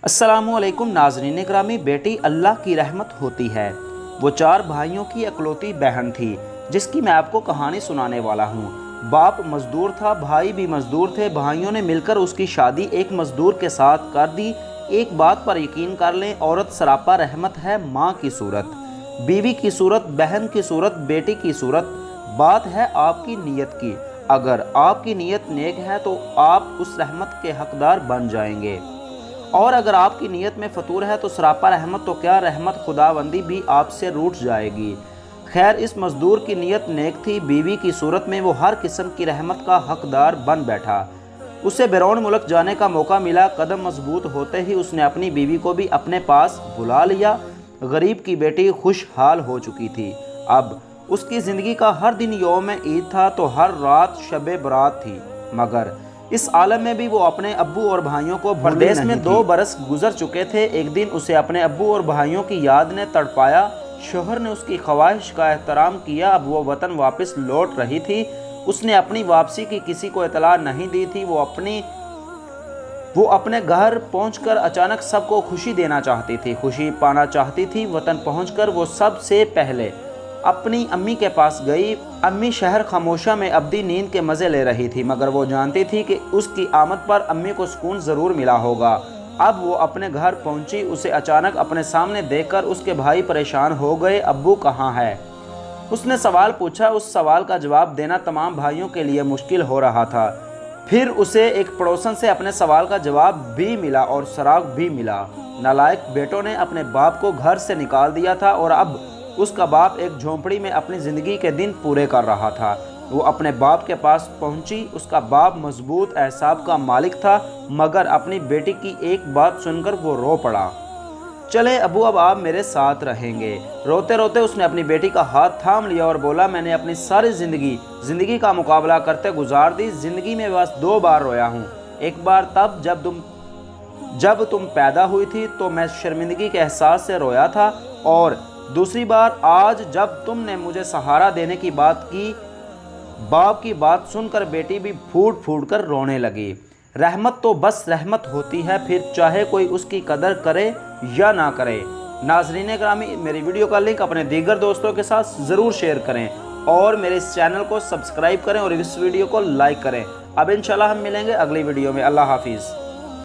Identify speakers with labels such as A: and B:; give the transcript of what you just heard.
A: अस्सलामुअलैकुम नाज़रीन ग्रामी। बेटी अल्लाह की रहमत होती है। वो 4 भाइयों की इकलौती बहन थी जिसकी मैं आपको कहानी सुनाने वाला हूँ। बाप मजदूर था, भाई भी मजदूर थे। भाइयों ने मिलकर उसकी शादी एक मजदूर के साथ कर दी। एक बात पर यकीन कर लें, औरत सरापा रहमत है। माँ की सूरत, बीवी की सूरत, बहन की सूरत, बेटी की सूरत। बात है आपकी नीयत की। अगर आपकी नीयत नेक है तो आप उस रहमत के हकदार बन जाएंगे, और अगर आपकी नीयत में फतूर है तो सरापा रहमत तो क्या, रहमत खुदाबंदी भी आपसे रूठ जाएगी। खैर, इस मजदूर की नीयत नेक थी। बीवी की सूरत में वो हर किस्म की रहमत का हकदार बन बैठा। उसे बैरून मुल्क जाने का मौका मिला। कदम मजबूत होते ही उसने अपनी बीवी को भी अपने पास बुला लिया। गरीब की बेटी खुशहाल हो चुकी थी। अब उसकी ज़िंदगी का हर दिन यौम ईद था तो हर रात शब बरात थी। मगर इस आलम में भी वो अपने अब्बू और भाइयों को परदेश में 2 बरस गुजर चुके थे। एक दिन उसे अपने अब्बू और भाइयों की याद ने तड़पाया। शोहर ने उसकी ख्वाहिश का एहतराम किया। अब वो वतन वापस लौट रही थी। उसने अपनी वापसी की किसी को इतला नहीं दी थी। वो अपने घर पहुंचकर अचानक सबको खुशी देना चाहती थी, खुशी पाना चाहती थी। वतन पहुंचकर वो सबसे पहले अपनी अम्मी के पास गई। अम्मी शहर खामोशा में अब्दी नींद के मज़े ले रही थी, मगर वो जानती थी कि उसकी आमद पर अम्मी को सुकून ज़रूर मिला होगा। अब वो अपने घर पहुंची। उसे अचानक अपने सामने देखकर उसके भाई परेशान हो गए। अब्बू कहाँ है? उसने सवाल पूछा। उस सवाल का जवाब देना तमाम भाइयों के लिए मुश्किल हो रहा था। फिर उसे एक पड़ोसन से अपने सवाल का जवाब भी मिला और सराग भी मिला। नालायक बेटों ने अपने बाप को घर से निकाल दिया था और अब उसका बाप एक झोंपड़ी में अपनी ज़िंदगी के दिन पूरे कर रहा था। वो अपने बाप के पास पहुंची। उसका बाप मजबूत एहसाब का मालिक था, मगर अपनी बेटी की एक बात सुनकर वो रो पड़ा। चले अबू, अब आप मेरे साथ रहेंगे। रोते रोते उसने अपनी बेटी का हाथ थाम लिया और बोला, मैंने अपनी सारी ज़िंदगी का मुकाबला करते गुजार दी। ज़िंदगी में बस 2 बार रोया हूँ। एक बार तब जब तुम पैदा हुई थी तो मैं शर्मिंदगी के एहसास से रोया था, और दूसरी बार आज जब तुमने मुझे सहारा देने की बात की। बाप की बात सुनकर बेटी भी फूट फूट कर रोने लगी। रहमत तो बस रहमत होती है, फिर चाहे कोई उसकी कदर करे या ना करे। नाज़रीन ग्रामी, मेरी वीडियो का लिंक अपने दीगर दोस्तों के साथ ज़रूर शेयर करें और मेरे इस चैनल को सब्सक्राइब करें और इस वीडियो को लाइक करें। अब इंशाल्लाह हम मिलेंगे अगली वीडियो में। अल्लाह हाफिज़।